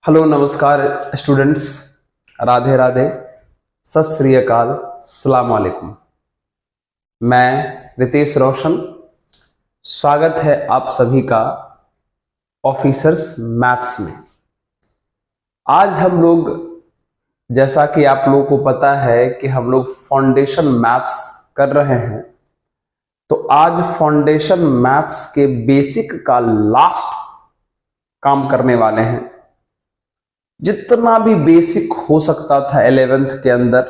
Hello नमस्कार students, Radhe Radhe, सत श्री अकाल, सलाम वालेकुम। मैं रितेश रोशन, स्वागत है आप सभी का ऑफिसर्स मैथ्स में। आज हम लोग, जैसा कि आप लोगों को पता है कि हम लोग फाउंडेशन मैथ्स कर रहे हैं, तो आज फाउंडेशन मैथ्स के बेसिक का लास्ट काम करने वाले हैं। जितना भी बेसिक हो सकता था 11th के अंदर,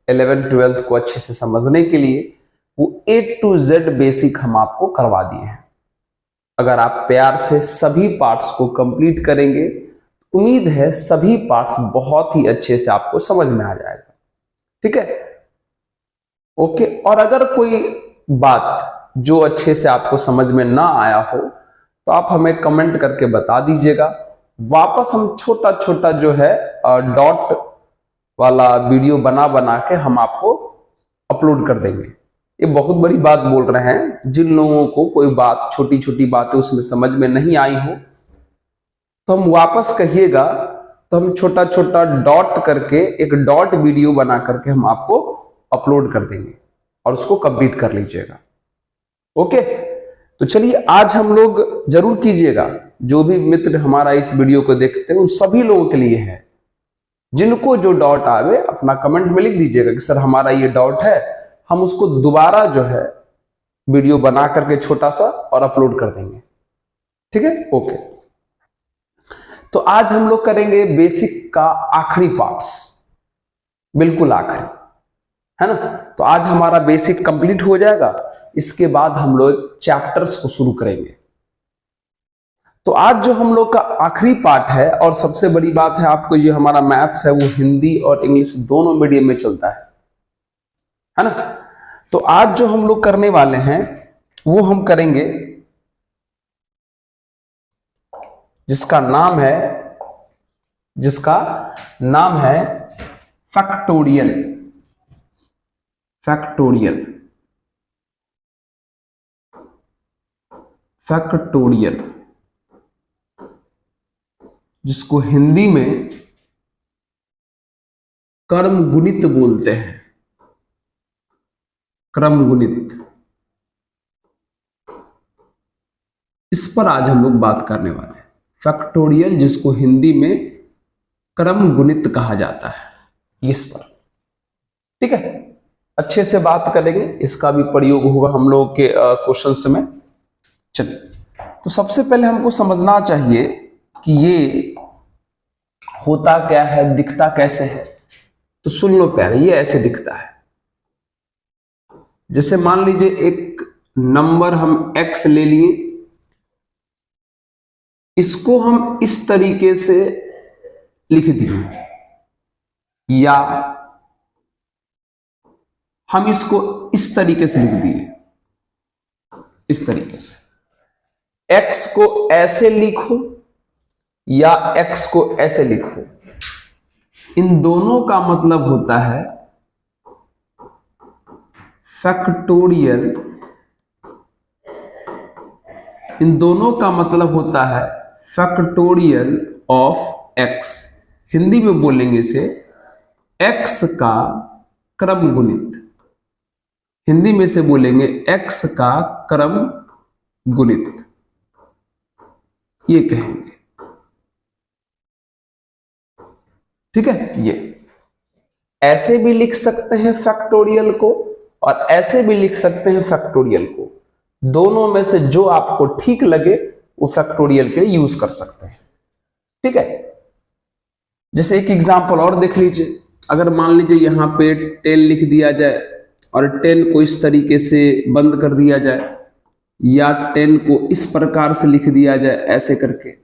11th 12th को अच्छे से समझने के लिए, वो A to Z बेसिक हम आपको करवा दिए हैं। अगर आप प्यार से सभी पार्ट्स को कंप्लीट करेंगे, उम्मीद है सभी पार्ट्स बहुत ही अच्छे से आपको समझ में आ जाएगा। ठीक है, ओके। और अगर कोई बात जो अच्छे से आपको समझ में ना आया हो तो आप हमें कमेंट करके बता दीजिएगा। वापस हम छोटा छोटा जो है डॉट वाला वीडियो बना बना के हम आपको अपलोड कर देंगे। ये बहुत बड़ी बात बोल रहे हैं। जिन लोगों को कोई बात, छोटी छोटी बातें उसमें समझ में नहीं आई हो तो हम वापस कहिएगा, तो हम छोटा छोटा डॉट करके एक डॉट वीडियो बना करके हम आपको अपलोड कर देंगे और उसको कंप्लीट कर लीजिएगा। ओके, तो चलिए आज हम लोग जरूर कीजिएगा। जो भी मित्र हमारा इस वीडियो को देखते हैं उन सभी लोगों के लिए है। जिनको जो डाउट आवे अपना कमेंट में लिख दीजिएगा कि सर हमारा ये डाउट है, हम उसको दोबारा जो है वीडियो बना करके छोटा सा और अपलोड कर देंगे। ठीक है, ओके। तो आज हम लोग करेंगे बेसिक का आखिरी पार्ट्स, बिल्कुल आखिरी, है ना। तो आज हमारा बेसिक कंप्लीट हो जाएगा, इसके बाद हम लोग चैप्टर्स को शुरू करेंगे। तो आज जो हम लोग का आखिरी पार्ट है, और सबसे बड़ी बात है आपको, ये हमारा मैथ्स है वो हिंदी और इंग्लिश दोनों मीडियम में चलता है ना। तो आज जो हम लोग करने वाले हैं वो हम करेंगे जिसका नाम है फैक्टोरियल। फैक्टोरियल जिसको हिंदी में क्रम गुणित बोलते हैं। क्रम गुणित, इस पर आज हम लोग बात करने वाले हैं। फैक्टोरियल जिसको हिंदी में क्रम गुणित कहा जाता है, इस पर। ठीक है, अच्छे से बात करेंगे, इसका भी प्रयोग होगा हम लोग के क्वेश्चंस में। चलिए, तो सबसे पहले हमको समझना चाहिए कि ये होता क्या है, दिखता कैसे है। तो सुन लो प्यारे, ये ऐसे दिखता है। जैसे मान लीजिए एक नंबर हम x ले लिए, इसको हम इस तरीके से लिख दिए, या हम इसको इस तरीके से लिख दिए, इस तरीके से। x को ऐसे लिखो या x को ऐसे लिखो, इन दोनों का मतलब होता है फैक्टोरियल। इन दोनों का मतलब होता है फैक्टोरियल ऑफ x। हिंदी में बोलेंगे इसे x का क्रम गुणित। हिंदी में से बोलेंगे x का क्रम गुणित, ये कहेंगे। ठीक है, ये ऐसे भी लिख सकते हैं फैक्टोरियल को, और ऐसे भी लिख सकते हैं फैक्टोरियल को। दोनों में से जो आपको ठीक लगे वो फैक्टोरियल के लिए यूज कर सकते हैं। ठीक है, जैसे एक एग्जांपल और देख लीजिए। अगर मान लीजिए यहां पे 10 लिख दिया जाए और 10 को इस तरीके से बंद कर दिया जाए, या 10 को इस प्रकार से लिख दिया जाए ऐसे करके,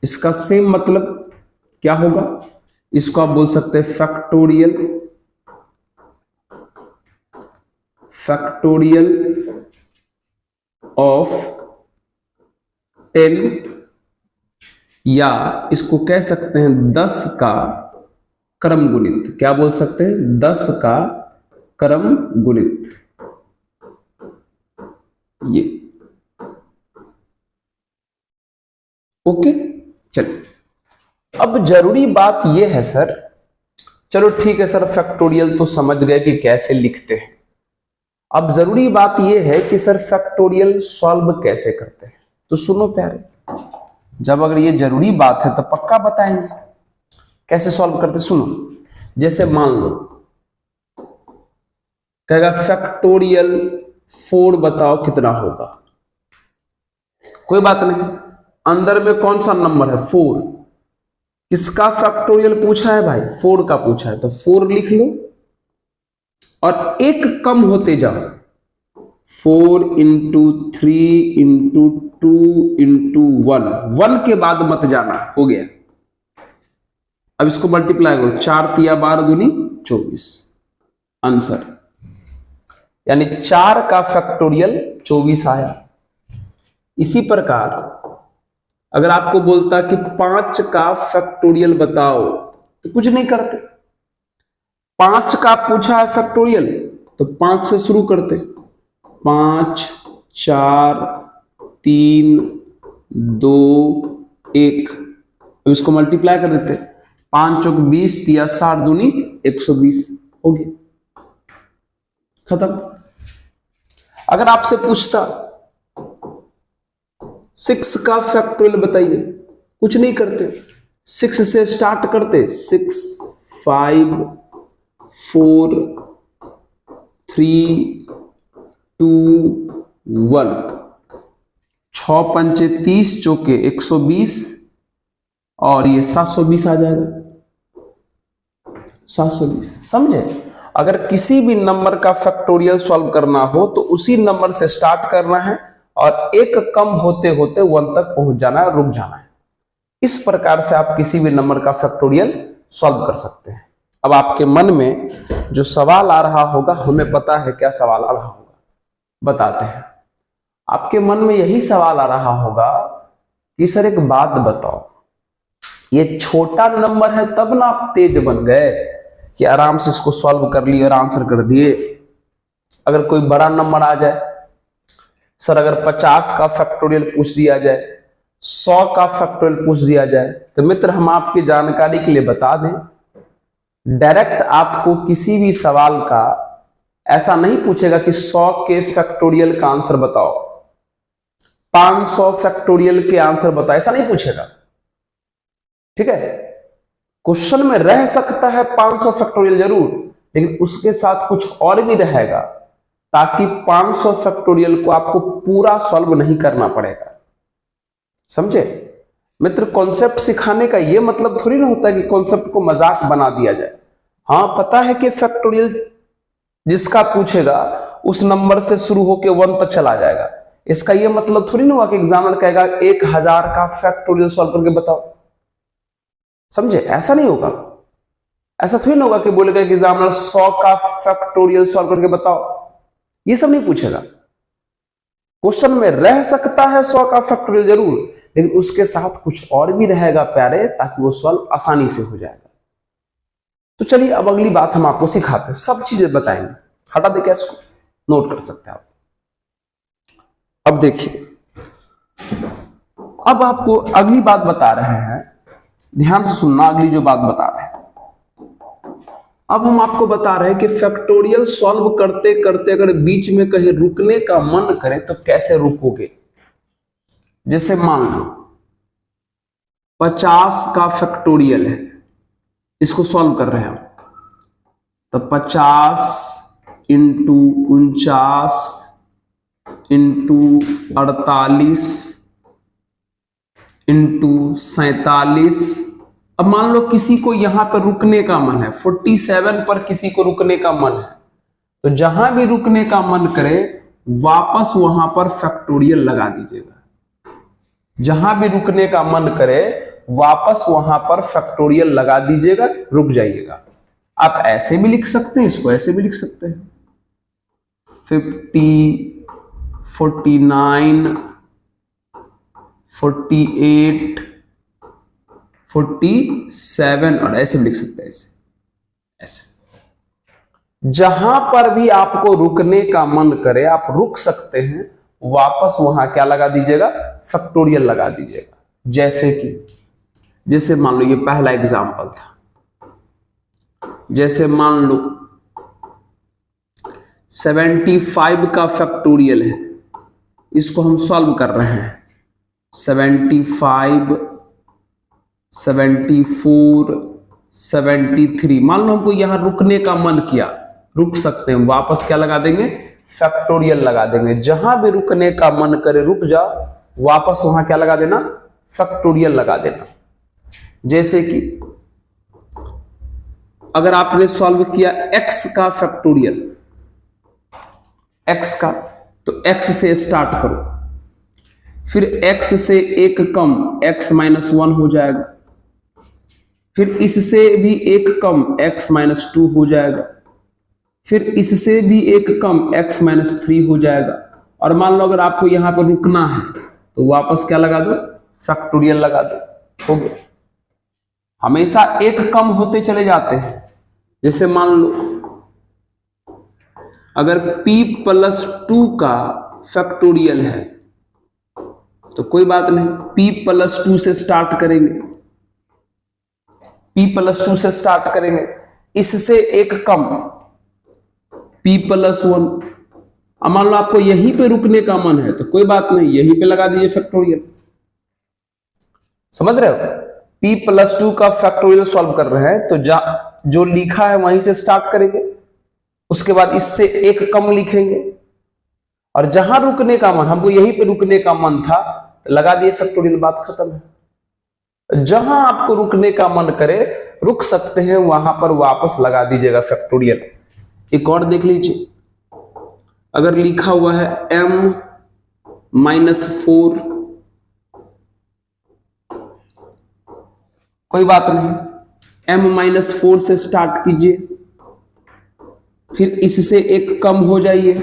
इसका सेम मतलब क्या होगा? इसको आप बोल सकते हैं फैक्टोरियल ऑफ 10, या इसको कह सकते हैं 10 का क्रम गुणित। क्या बोल सकते हैं? 10 का क्रम गुणित। ये ओके, चलिए अब जरूरी बात यह है सर, चलो ठीक है सर, फैक्टोरियल तो समझ गए कि कैसे लिखते हैं। अब जरूरी बात यह है कि सर फैक्टोरियल सॉल्व कैसे करते हैं। तो सुनो प्यारे, जब अगर ये जरूरी बात है तो पक्का बताएंगे कैसे सॉल्व करते। सुनो, जैसे मान लो कहेगा फैक्टोरियल 4 बताओ कितना होगा। कोई बात नहीं, अंदर में कौन सा नंबर है 4, किसका फैक्टोरियल पूछा है भाई, 4 का पूछा है, तो 4 लिख लो और एक कम होते जाओ, 4 इंटू 3 इंटू 2 इंटू 1, 1 के बाद मत जाना, हो गया। अब इसको मल्टीप्लाई करो, 4 तिया 12 दूनी 24, आंसर यानी 4 का फैक्टोरियल 24 आया। इसी प्रकार अगर आपको बोलता कि 5 का फैक्टोरियल बताओ तो कुछ नहीं करते, 5 का पूछा है फैक्टोरियल तो 5 से शुरू करते, 5 4 3 2 1, अब इसको मल्टीप्लाई कर देते, 5 चौक 20 तिया 60 दूनी 120, हो गया, खत्म। अगर आपसे पूछता 6 का फैक्टोरियल बताइए, कुछ नहीं करते, 6 से स्टार्ट करते, 6 5 4 3 2 1, 6 पंचे 30 चौके 120 और ये 720 आ जाएगा, 720। समझे? अगर किसी भी नंबर का फैक्टोरियल सॉल्व करना हो तो उसी नंबर से स्टार्ट करना है और एक कम होते होते 1 तक पहुंच जाना है, रुक जाना है। इस प्रकार से आप किसी भी नंबर का फैक्टोरियल सॉल्व कर सकते हैं। अब आपके मन में जो सवाल आ रहा होगा, हमें पता है क्या सवाल आ रहा होगा, बताते हैं। आपके मन में यही सवाल आ रहा होगा कि सर एक बात बताओ, ये छोटा नंबर है तब ना आप तेज बन गए कि आराम से इसको सॉल्व कर लिए और आंसर कर दिए। अगर कोई बड़ा नंबर आ जाए, सर अगर 50 का फैक्टोरियल पूछ दिया जाए, 100 का फैक्टोरियल पूछ दिया जाए, तो मित्र हम आपकी जानकारी के लिए बता दें, डायरेक्ट आपको किसी भी सवाल का ऐसा नहीं पूछेगा कि 100 के फैक्टोरियल का आंसर बताओ, 500 फैक्टोरियल के आंसर बताओ, ऐसा नहीं पूछेगा। ठीक है, क्वेश्चन में रह सकता है 500 फैक्टोरियल जरूर, लेकिन उसके साथ कुछ और भी रहेगा ताकि 500 फैक्टोरियल को आपको पूरा सॉल्व नहीं करना पड़ेगा। समझे मित्र? कॉन्सेप्ट सिखाने का यह मतलब थोड़ी ना होता है कि कॉन्सेप्ट को मजाक बना दिया जाए। हाँ, पता है कि फैक्टोरियल जिसका पूछेगा उस नंबर से शुरू होकर 1 तक चला जाएगा, इसका यह मतलब थोड़ी ना हुआ कि एग्जामिनर कहेगा 1000 का फैक्टोरियल सॉल्व करके बताओ। समझे? ऐसा नहीं होगा, ऐसा थोड़ी ना होगा कि बोलेगा कि एग्जामिनर 100 का फैक्टोरियल सॉल्व करके बताओ, ये सब नहीं पूछेगा। क्वेश्चन में रह सकता है 100 का फैक्टोरियल जरूर, लेकिन उसके साथ कुछ और भी रहेगा प्यारे, ताकि वो सॉल्व आसानी से हो जाएगा। तो चलिए अब अगली बात हम आपको सिखाते हैं, सब चीजें बताएंगे। हटा दे क्या, इसको नोट कर सकते हैं आप। अब देखिए, अब आपको अगली बात बता रहे हैं, ध्यान से सुनना अगली जो बात बता रहे हैं। अब हम आपको बता रहे हैं कि फैक्टोरियल सॉल्व करते करते अगर बीच में कहीं रुकने का मन करे तो कैसे रुकोगे। जैसे मान लो 50 का फैक्टोरियल है, इसको सॉल्व कर रहे हैं हम, तो 50 इंटू 49 इंटू 48 इंटू 47। अब मान लो किसी को यहां पर रुकने का मन है, 47 पर किसी को रुकने का मन है, तो जहां भी रुकने का मन करे वापस वहां पर फैक्टोरियल लगा दीजिएगा। जहां भी रुकने का मन करे वापस वहां पर फैक्टोरियल लगा दीजिएगा, रुक जाइएगा। आप ऐसे भी लिख सकते हैं, इसको ऐसे भी लिख सकते हैं, 50 49 48 47 और ऐसे भी लिख सकते हैं, ऐसे। जहां पर भी आपको रुकने का मन करे आप रुक सकते हैं, वापस वहां क्या लगा दीजिएगा, फैक्टोरियल लगा दीजिएगा। जैसे कि जैसे मान लो ये पहला एग्जाम्पल था, जैसे मान लो 75 का फैक्टोरियल है, इसको हम सॉल्व कर रहे हैं। 75, 74, 73, मान लो हमको यहां रुकने का मन किया, रुक सकते हैं, वापस क्या लगा देंगे, फैक्टोरियल लगा देंगे। जहां भी रुकने का मन करे रुक जाओ, वापस वहां क्या लगा देना, फैक्टोरियल लगा देना। जैसे कि अगर आपने सॉल्व किया x का फैक्टोरियल, x का, तो x से स्टार्ट करो, फिर x से एक कम x-1 हो जाएगा, फिर इससे भी एक कम x-2 हो जाएगा, फिर इससे भी एक कम x-3 हो जाएगा। और मान लो अगर आपको यहां पर रुकना है तो वापस क्या लगा दो, फैक्टोरियल लगा दो, हो गया। हमेशा एक कम होते चले जाते हैं। जैसे मान लो अगर p+2 का फैक्टोरियल है तो कोई बात नहीं, p+2 से स्टार्ट करेंगे, p+2 से स्टार्ट करेंगे, इससे एक कम p+1। अब मान लो आपको यहीं पे रुकने का मन है तो कोई बात नहीं, यहीं पे लगा दीजिए फैक्टोरियल। समझ रहे हो, p+2 का फैक्टोरियल सॉल्व कर रहे हैं तो जो लिखा है वहीं से स्टार्ट करेंगे, उसके बाद इससे एक कम लिखेंगे, और जहां रुकने का मन, हमको यहीं पे रुकने का मन था तो लगा दिए फैक्टोरियल, बात खत्म है। जहां आपको रुकने का मन करे रुक सकते हैं, वहां पर वापस लगा दीजिएगा फैक्टोरियल। एक और देख लीजिए, अगर लिखा हुआ है m-4, कोई बात नहीं, m-4 से स्टार्ट कीजिए, फिर इससे एक कम हो जाइए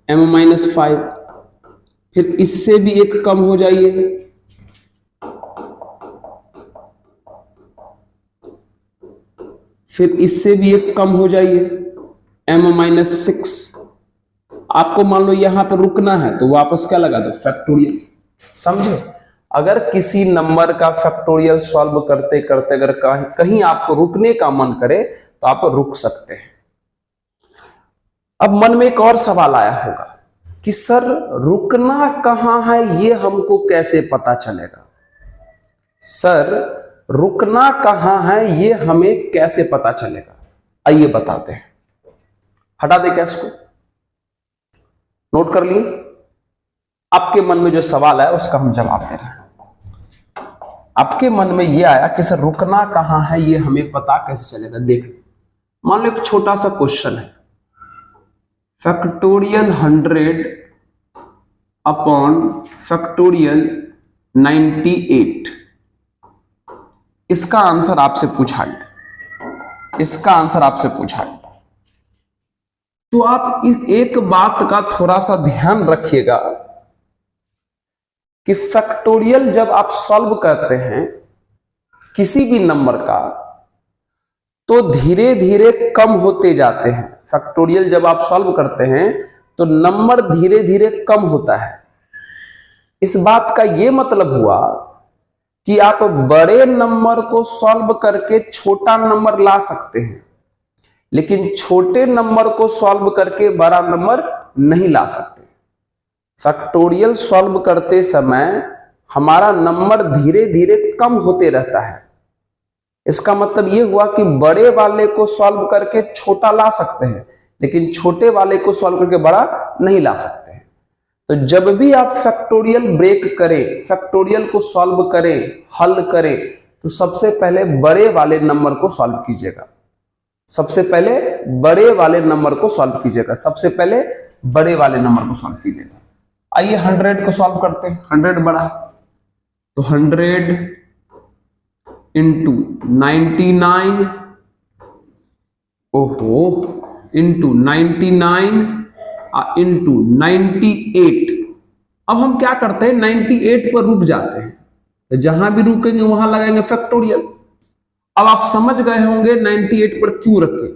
m-5, फिर इससे भी एक कम हो जाइए, फिर इससे भी एक कम हो जाइए m-6। आपको मान लो यहां पर रुकना है तो वापस क्या लगा दो, फैक्टोरियल। समझे, अगर किसी नंबर का फैक्टोरियल सॉल्व करते करते अगर कहीं आपको रुकने का मन करे तो आप रुक सकते हैं। अब मन में एक और सवाल आया होगा कि सर रुकना कहां है, ये हमको कैसे पता चलेगा। सर रुकना कहां है, ये हमें कैसे पता चलेगा, आइए बताते हैं। हटा दे क्या इसको, नोट कर लिए। आपके मन में जो सवाल है उसका हम जवाब दे रहे हैं। आपके मन में यह आया कि सर रुकना कहां है, ये हमें पता कैसे चलेगा। देख, मान लो एक छोटा सा क्वेश्चन है, फैक्टोरियल 100 अपॉन फैक्टोरियल 98, इसका आंसर आपसे पूछा गया, इसका आंसर आपसे पूछा गया। तो आप एक बात का थोड़ा सा ध्यान रखिएगा कि फैक्टोरियल जब आप सॉल्व करते हैं किसी भी नंबर का तो धीरे धीरे कम होते जाते हैं। फैक्टोरियल जब आप सॉल्व करते हैं तो नंबर धीरे धीरे कम होता है। इस बात का यह मतलब हुआ कि आप बड़े नंबर को सॉल्व करके छोटा नंबर ला सकते हैं, लेकिन छोटे नंबर को सॉल्व करके बड़ा नंबर नहीं ला सकते। फैक्टोरियल सॉल्व करते समय हमारा नंबर धीरे धीरे कम होते रहता है। इसका मतलब यह हुआ कि बड़े वाले को सॉल्व करके छोटा ला सकते हैं, लेकिन छोटे वाले को सॉल्व करके बड़ा नहीं ला सकते हैं। तो जब भी आप फैक्टोरियल ब्रेक करें, फैक्टोरियल को सॉल्व करें, हल करें, तो सबसे पहले बड़े वाले नंबर को सॉल्व कीजिएगा। सबसे पहले बड़े वाले नंबर को सॉल्व कीजिएगा, सबसे पहले बड़े वाले नंबर को सॉल्व कीजिएगा। आइए 100 को सॉल्व करते हैं। 100 बड़ा है तो 100 इंटू 99, ओहो, इंटू 99 इंटू 98। अब हम क्या करते हैं, 98 पर रुक जाते हैं, तो जहां भी रुकेंगे वहां लगाएंगे फैक्टोरियल। अब आप समझ गए होंगे 98 पर क्यों रखे,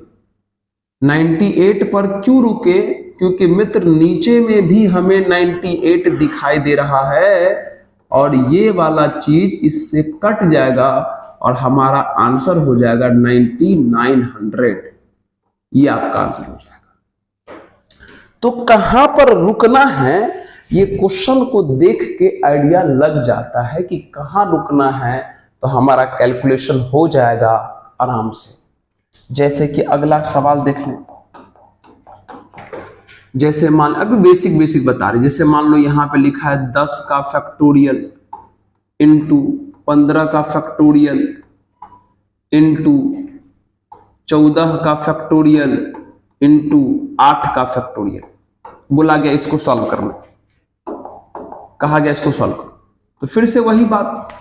98 पर क्यों रुके, क्योंकि मित्र नीचे में भी हमें 98 दिखाई दे रहा है और ये वाला चीज इससे कट जाएगा और हमारा आंसर हो जाएगा 9900। ये आपका आंसर हो जाएगा। तो कहां पर रुकना है, ये क्वेश्चन को देख के आइडिया लग जाता है कि कहां रुकना है, तो हमारा कैलकुलेशन हो जाएगा आराम से। जैसे कि अगला सवाल देख लें। जैसे मान, अभी बेसिक बता रहे, जैसे मान लो यहां पे लिखा है 10 का फैक्टोरियल इंटू 15 का फैक्टोरियल इंटू 14 का फैक्टोरियल इंटू 8 का फैक्टोरियल। बोला गया इसको सॉल्व करना, कहा गया इसको सॉल्व करो। तो फिर से वही बात,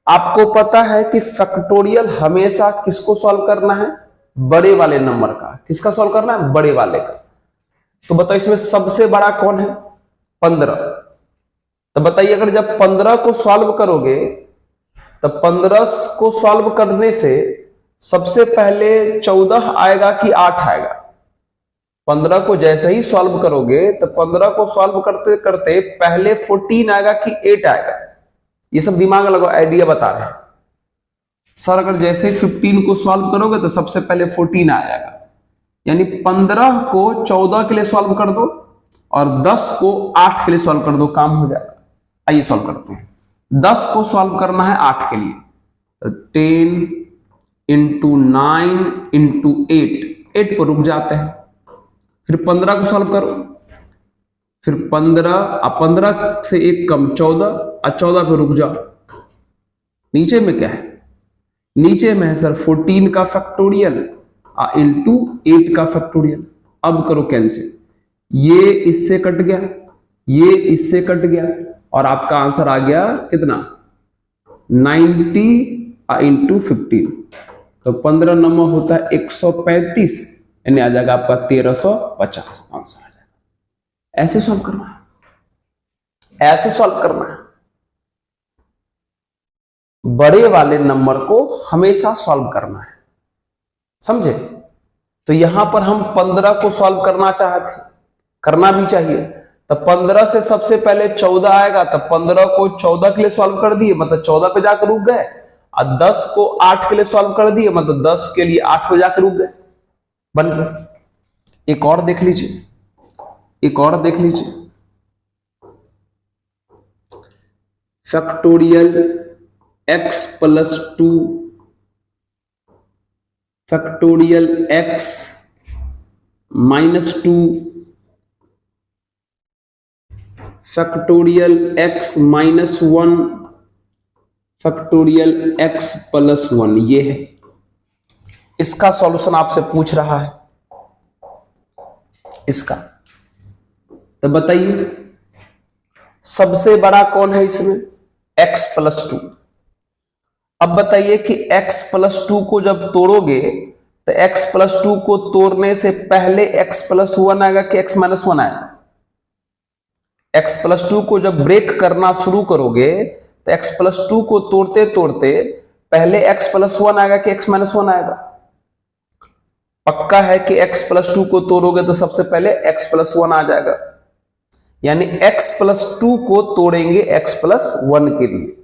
आपको पता है कि फैक्टोरियल हमेशा किसको सॉल्व करना है, बड़े वाले नंबर का। किसका सॉल्व करना है, बड़े वाले का। तो बताओ इसमें सबसे बड़ा कौन है, 15। तो बताइए अगर जब 15 को सॉल्व करोगे तो 15 को सॉल्व करने से सबसे पहले 14 आएगा कि 8 आएगा। 15 को जैसे ही सॉल्व करोगे तो 15 को सॉल्व करते करते पहले 14 आएगा कि 8 आएगा। ये सब दिमाग लगाओ, आइडिया बता रहे हैं सर। अगर जैसे 15 को सॉल्व करोगे तो सबसे पहले 14 आएगा, यानी 15 को 14 के लिए सॉल्व कर दो और 10 को 8 के लिए सॉल्व कर दो, काम हो जाएगा। आइए सॉल्व करते हैं। 10 को सॉल्व करना है 8 के लिए, तो 10 इंटू 9 इंटू 8 पर रुक जाते हैं। फिर 15 को सॉल्व करो, फिर 15 से 1 कम 14 और 14 पे रुक जाओ। नीचे में क्या है, नीचे में है सर 14 का फैक्टोरियल इंटू 8 का फैक्टोरियल। अब करो कैंसिल, ये इससे कट गया, ये इससे कट गया और आपका आंसर आ गया कितना, 90 इंटू 15। तो 15 नंबर होता है 135, यानी आ जाएगा आपका 1350 आंसर आ जाएगा। ऐसे सॉल्व करना है, ऐसे सॉल्व करना है। बड़े वाले नंबर को हमेशा सॉल्व करना है, समझे। तो यहां पर हम 15 को सॉल्व करना चाहते, करना भी चाहिए। तो 15 से सबसे पहले 14 आएगा, तो 15 को 14 के लिए सॉल्व कर दिए, मतलब 14 पे जाकर रुक गए। और 10 को 8 के लिए सॉल्व कर दिए, मतलब 10 के लिए 8 पे जाकर रुक गए, बन गया। एक और देख लीजिए, एक और देख लीजिए। Factorial x plus 2 factorial x minus 2 factorial x minus 1 factorial x plus 1, ये है। इसका सॉल्यूशन आपसे पूछ रहा है, इसका। तो बताइए सबसे बड़ा कौन है इसमें, x प्लस 2। अब बताइए कि x प्लस 2 को जब तोड़ोगे तो x प्लस 2 को तोड़ने से पहले x प्लस 1 आएगा कि x माइनस 1 आएगा। x प्लस 2 को जब ब्रेक करना शुरू करोगे तो x प्लस 2 को तोड़ते तोड़ते पहले x प्लस 1 आएगा कि x माइनस 1 आएगा। पक्का है कि x प्लस 2 को तोड़ोगे तो सबसे पहले x प्लस 1 आ जाएगा, यानी x प्लस 2 को तोड़ेंगे x प्लस 1 के लिए।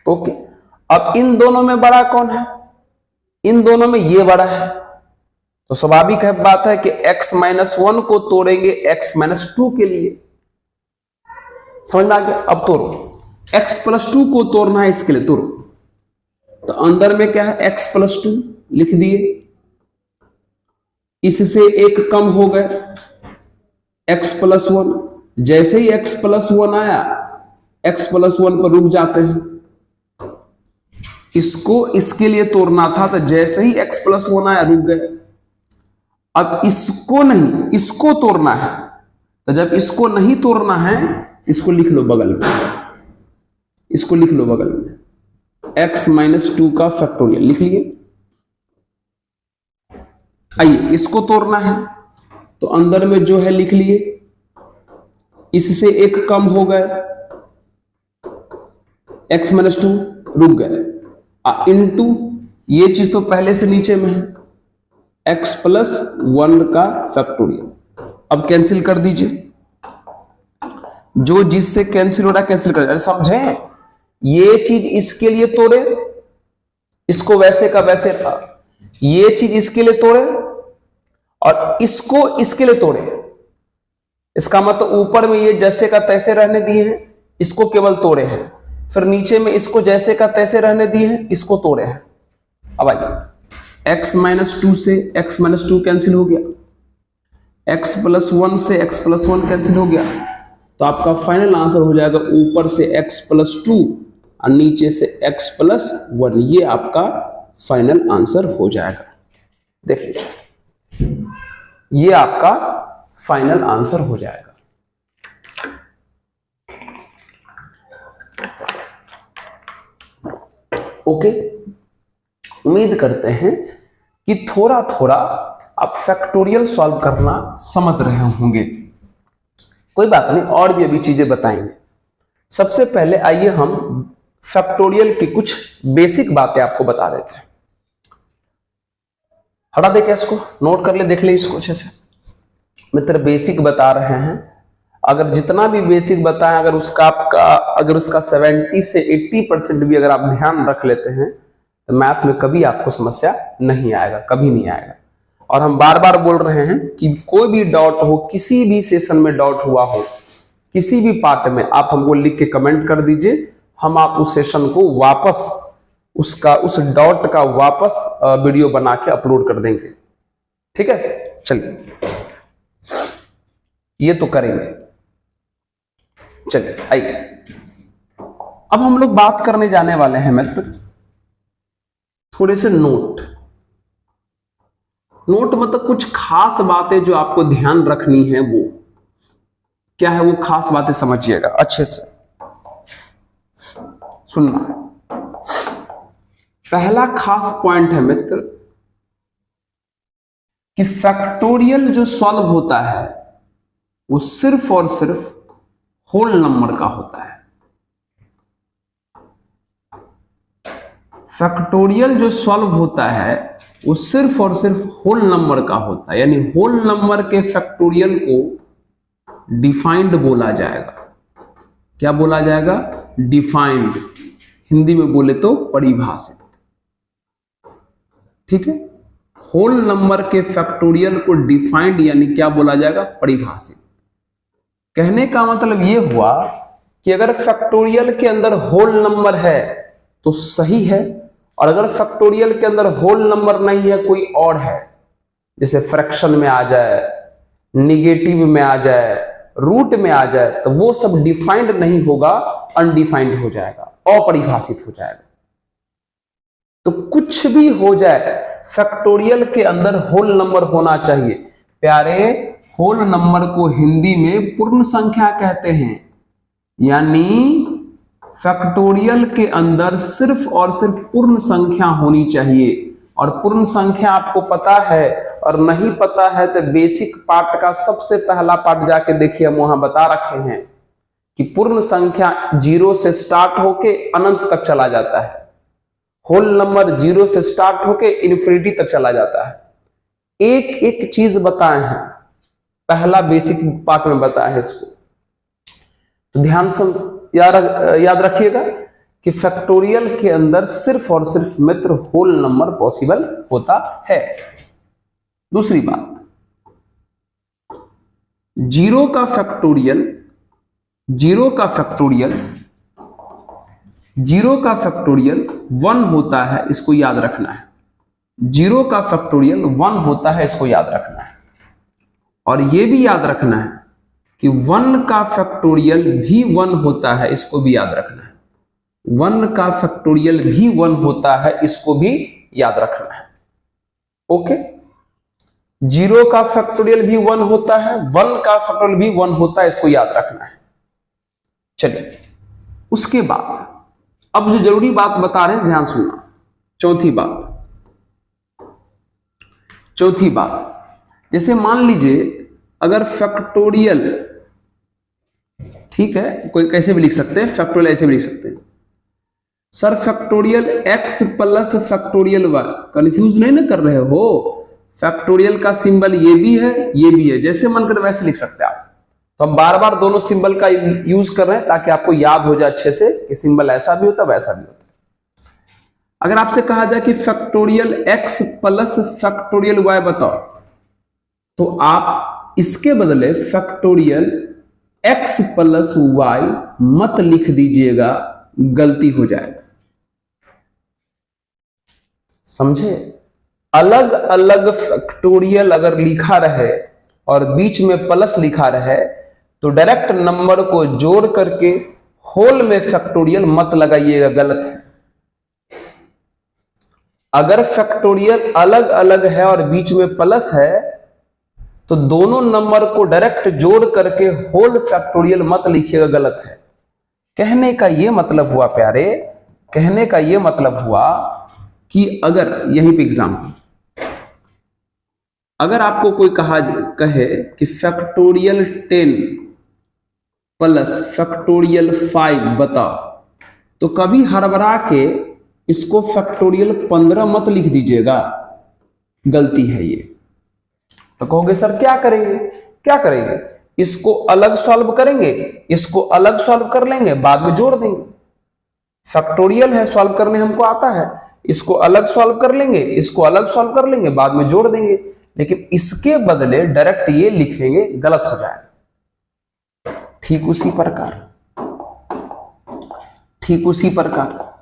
ओके, अब इन दोनों में बड़ा कौन है, इन दोनों में ये बड़ा है। तो स्वाभाविक है बात है कि x माइनस 1 को तोड़ेंगे x माइनस 2 के लिए। समझ में आ गया। अब तोड़ो, x प्लस 2 को तोड़ना है, इसके लिए तोड़ो। तो अंदर में क्या है, x प्लस 2 लिख दिए, इससे एक कम हो गए x प्लस 1। जैसे ही x प्लस 1 आया, x प्लस 1 पर रुक जाते हैं। इसको इसके लिए तोड़ना था, तो जैसे ही x प्लस 1 आया रुक गए। अब इसको नहीं, इसको तोड़ना है। तो जब इसको नहीं तोड़ना है, इसको लिख लो बगल में, इसको लिख लो बगल में, x माइनस 2 का फैक्टोरियल लिख लिए। आइए इसको तोड़ना है, तो अंदर में जो है लिख लिए, इससे एक कम हो गए x माइनस 2, रुक गए। इनटू ये चीज तो पहले से नीचे में है x प्लस 1 का फैक्टोरियल। अब कैंसिल कर दीजिए, जो जिससे कैंसिल हो रहा है कैंसिल कर, अरे समझे, ये चीज इसके लिए तोड़े, इसको वैसे का वैसे था, ये चीज इसके लिए तोड़े और इसको इसके लिए तोड़े, इसका मतलब ऊपर में ये जैसे का तैसे रहने दिए हैं, इसको केवल तोड़े हैं, फिर नीचे में इसको जैसे का तैसे रहने दिए हैं, इसको तोड़े हैं। अब आइए, x-2 से x-2 कैंसिल हो गया, x+1 से x+1 कैंसिल हो गया, तो आपका फाइनल आंसर हो जाएगा ऊपर से x+2 और नीचे से x+1, ये आपका फाइनल आंसर हो जाएगा। देख लीजिए, ये आपका फाइनल आंसर हो जाएगा। ओके, उम्मीद करते हैं कि थोड़ा थोड़ा आप फैक्टोरियल सॉल्व करना समझ रहे होंगे। कोई बात नहीं, और भी अभी चीजें बताएंगे। सबसे पहले आइए हम फैक्टोरियल की कुछ बेसिक बातें आपको बता देते हैं। हटा दे क्या इसको, नोट कर ले, देख ले इसको अच्छे से। मित्र बेसिक बता रहे हैं, अगर जितना भी बेसिक बताएं, अगर उसका 70 से 80% भी अगर आप ध्यान रख लेते हैं तो मैथ में कभी आपको समस्या नहीं आएगा, कभी नहीं आएगा। और हम बार बार बोल रहे हैं कि कोई भी डाउट हो, किसी भी सेशन में डाउट हुआ हो, किसी भी पार्ट में, आप हमको लिख के कमेंट कर दीजिए, हम आप उस सेशन को वापस उस डाउट का वापस वीडियो बना के अपलोड कर देंगे। ठीक है, चलिए ये तो करेंगे। चलिए आइए, अब हम लोग बात करने जाने वाले हैं मित्र थोड़े से नोट मतलब कुछ खास बातें जो आपको ध्यान रखनी है। वो क्या है, वो खास बातें समझिएगा अच्छे से, सुनना। पहला खास पॉइंट है मित्र कि फैक्टोरियल जो सॉल्व होता है वो सिर्फ और सिर्फ होल नंबर का होता है। फैक्टोरियल जो सॉल्व होता है वो सिर्फ और सिर्फ होल नंबर का होता है, यानी होल नंबर के फैक्टोरियल को डिफाइंड बोला जाएगा। क्या बोला जाएगा? डिफाइंड। हिंदी में बोले तो परिभाषित। ठीक है, होल नंबर के फैक्टोरियल को डिफाइंड यानी क्या बोला जाएगा? परिभाषित। कहने का मतलब यह हुआ कि अगर फैक्टोरियल के अंदर होल नंबर है तो सही है, और अगर फैक्टोरियल के अंदर होल नंबर नहीं है, कोई और है, जैसे फ्रैक्शन में आ जाए, निगेटिव में आ जाए, रूट में आ जाए, तो वो सब डिफाइंड नहीं होगा, अनडिफाइंड हो जाएगा, अपरिभाषित हो जाएगा। तो कुछ भी हो जाए, फैक्टोरियल के अंदर होल नंबर होना चाहिए। प्यारे, होल नंबर को हिंदी में पूर्ण संख्या कहते हैं, यानी फैक्टोरियल के अंदर सिर्फ और सिर्फ पूर्ण संख्या होनी चाहिए। और पूर्ण संख्या आपको पता है, और नहीं पता है तो बेसिक पार्ट का सबसे पहला पार्ट जाके देखिए, हम वहां बता रखे हैं कि पूर्ण संख्या 0 से स्टार्ट होके अनंत तक चला जाता है। होल नंबर 0 से स्टार्ट होके इन्फिनिटी तक चला जाता है। एक एक चीज बताए हैं, पहला बेसिक पार्ट में बताया है इसको, तो ध्यान से याद रखिएगा कि फैक्टोरियल के अंदर सिर्फ और सिर्फ मित्र होल नंबर पॉसिबल होता है। दूसरी बात, जीरो का फैक्टोरियल 1 होता है, इसको याद रखना है। 0 का फैक्टोरियल 1 होता है, इसको याद रखना है। और यह भी याद रखना है कि 1 का फैक्टोरियल भी 1 होता है, इसको भी याद रखना है। 1 का फैक्टोरियल भी 1 होता है, इसको भी याद रखना है। ओके, 0 का फैक्टोरियल भी 1 होता है, 1 का फैक्टोरियल भी 1 होता है, इसको याद रखना है। चलिए, उसके बाद अब जो जरूरी बात बता रहे हैं, ध्यान सुनना। चौथी बात, जैसे मान लीजिए अगर फैक्टोरियल, ठीक है, कोई कैसे भी लिख सकते हैं, फैक्टोरियल ऐसे भी लिख सकते हैं, sir factorial x plus factorial y, confuse नहीं ना कर रहे हो? फैक्टोरियल का सिंबल ये भी है, ये भी है, जैसे मन कर वैसे लिख सकते हैं आप। तो हम बार बार दोनों सिंबल का यूज कर रहे हैं ताकि आपको याद हो जाए अच्छे से कि सिंबल ऐसा भी होता है वैसा भी होता है। अगर आपसे कहा जाए कि factorial x plus factorial y बताओ, तो आप इसके बदले फैक्टोरियल x प्लस y मत लिख दीजिएगा, गलती हो जाएगा। समझे? अलग अलग फैक्टोरियल अगर लिखा रहे और बीच में प्लस लिखा रहे तो डायरेक्ट नंबर को जोड़ करके होल में फैक्टोरियल मत लगाइएगा, गलत है। अगर फैक्टोरियल अलग अलग है और बीच में प्लस है तो दोनों नंबर को डायरेक्ट जोड़ करके होल फैक्टोरियल मत लिखिएगा, गलत है। कहने का यह मतलब हुआ प्यारे, कहने का यह मतलब हुआ कि अगर यहीं पे एग्जाम्पल, अगर आपको कोई कहे कि फैक्टोरियल 10 प्लस फैक्टोरियल 5 बताओ, तो कभी हड़बड़ा के इसको फैक्टोरियल 15 मत लिख दीजिएगा, गलती है ये। तो कहोगे सर क्या करेंगे? क्या करेंगे? इसको अलग सॉल्व करेंगे, इसको अलग सॉल्व कर लेंगे, बाद में जोड़ देंगे। फैक्टोरियल है, सॉल्व करने हमको आता है, इसको अलग सॉल्व कर लेंगे, इसको अलग सॉल्व कर लेंगे, बाद में जोड़ देंगे। लेकिन इसके बदले डायरेक्ट ये लिखेंगे, गलत हो जाएगा। ठीक उसी प्रकार, ठीक उसी प्रकार,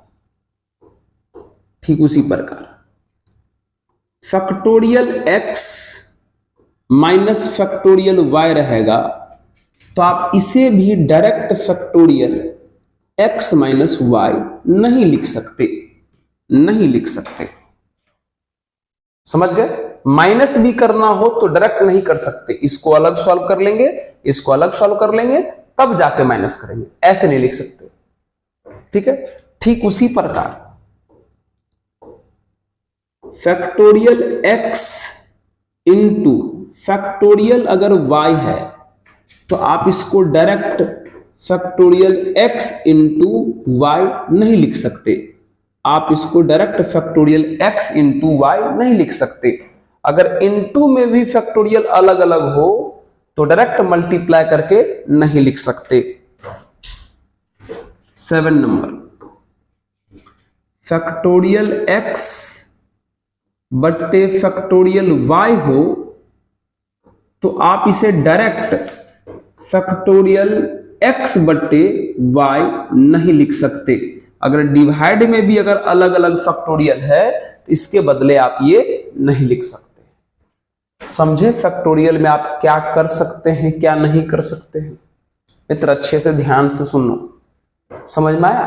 ठीक उसी प्रकार factorial x minus factorial y रहेगा, तो आप इसे भी direct factorial x minus y नहीं लिख सकते, नहीं लिख सकते। समझ गए? माइनस भी करना हो तो डायरेक्ट नहीं कर सकते, इसको अलग सॉल्व कर लेंगे, इसको अलग सॉल्व कर लेंगे, तब जाके माइनस करेंगे, ऐसे नहीं लिख सकते। ठीक है? ठीक उसी प्रकार फैक्टोरियल x इंटू फैक्टोरियल अगर y है तो आप इसको direct factorial x into y नहीं लिख सकते, आप इसको direct factorial x into y नहीं लिख सकते। अगर इंटू में भी फैक्टोरियल अलग अलग हो तो डायरेक्ट मल्टीप्लाई करके नहीं लिख सकते। 7 नंबर, फैक्टोरियल x बट्टे फैक्टोरियल y हो तो आप इसे डायरेक्ट फैक्टोरियल x बट्टे y नहीं लिख सकते। अगर डिवाइड में भी अगर अलग अलग फैक्टोरियल है तो इसके बदले आप ये नहीं लिख सकते। समझे? फैक्टोरियल में आप क्या कर सकते हैं, क्या नहीं कर सकते हैं। मित्र अच्छे से ध्यान से सुनो, समझ में आया?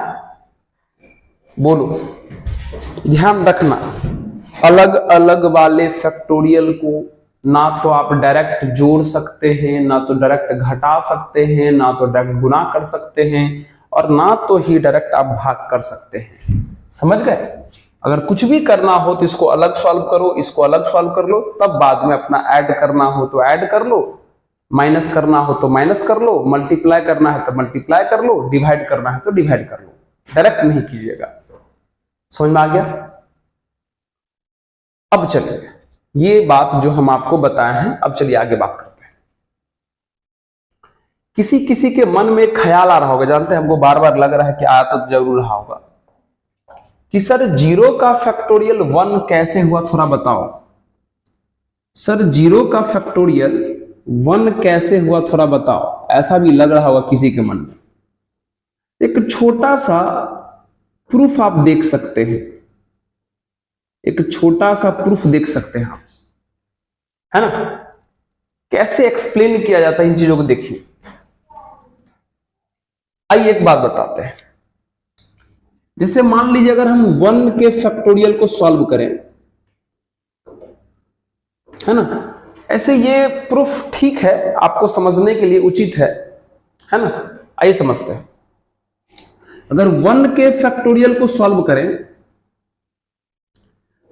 बोलो, ध्यान रखना। अलग अलग वाले फैक्टोरियल को ना तो आप डायरेक्ट जोड़ सकते हैं, ना तो डायरेक्ट घटा सकते हैं, ना तो डायरेक्ट गुना कर सकते हैं, और ना तो ही डायरेक्ट आप भाग कर सकते हैं। समझ गए? अगर कुछ भी करना हो तो इसको अलग सॉल्व करो, इसको अलग सॉल्व कर लो, तब बाद में अपना ऐड करना हो तो ऐड कर लो, माइनस करना हो तो माइनस कर लो, मल्टीप्लाई करना है तो मल्टीप्लाई कर लो, डिवाइड करना है तो डिवाइड कर लो, डायरेक्ट नहीं कीजिएगा। समझ में आ गया? अब चलिए, ये बात जो हम आपको बताए हैं, अब चलिए आगे बात करते हैं। किसी किसी के मन में ख्याल आ रहा होगा, जानते हैं हमको बार बार लग रहा है कि आया तो जरूर रहा होगा कि सर 0 का फैक्टोरियल 1 कैसे हुआ, थोड़ा बताओ। सर 0 का फैक्टोरियल 1 कैसे हुआ, थोड़ा बताओ। ऐसा भी लग रहा होगा किसी के मन में। एक छोटा सा प्रूफ आप देख सकते हैं, एक छोटा सा प्रूफ देख सकते हैं आप, है ना? कैसे एक्सप्लेन किया जाता है इन चीजों को, देखिए। आइए एक बात बताते हैं। जैसे मान लीजिए अगर हम 1 के फैक्टोरियल को सॉल्व करें, है ना, ऐसे ये प्रूफ ठीक है, आपको समझने के लिए उचित है ना? आइए समझते हैं। अगर 1 के फैक्टोरियल को सॉल्व करें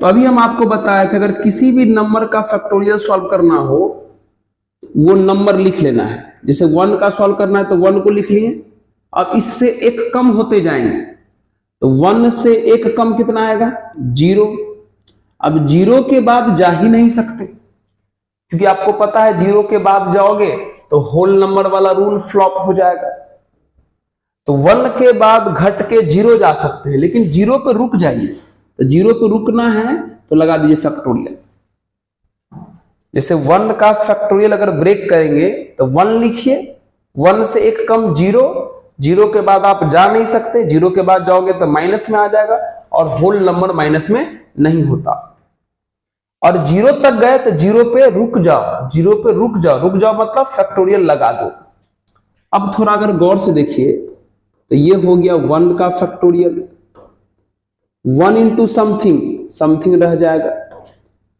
तो अभी हम आपको बताए थे, अगर किसी भी नंबर का फैक्टोरियल सॉल्व करना हो, वो नंबर लिख लेना है। जैसे 1 का सॉल्व करना है तो 1 को लिख लिए, अब इससे एक कम होते जाएंगे, तो 1 से एक कम कितना आएगा? 0। अब 0 के बाद जा ही नहीं सकते, क्योंकि आपको पता है जीरो के बाद जाओगे तो होल नंबर वाला रूल फ्लॉप हो जाएगा। तो 1 के बाद घट के 0 जा सकते हैं, लेकिन 0 पे रुक जाइए। तो 0 पे रुकना है तो लगा दीजिए फैक्टोरियल। जैसे 1 का फैक्टोरियल अगर ब्रेक करेंगे तो 1 लिखिए, 1 से एक कम 0, 0 के बाद आप जा नहीं सकते, 0 के बाद जाओगे तो माइनस में आ जाएगा और होल नंबर माइनस में नहीं होता। और 0 तक गए तो 0 पे रुक जाओ, 0 पे रुक जाओ, रुक जाओ मतलब फैक्टोरियल लगा दो। अब थोड़ा अगर गौर से देखिए तो ये हो गया 1 का फैक्टोरियल, 1 इंटू समथिंग, समथिंग रह जाएगा।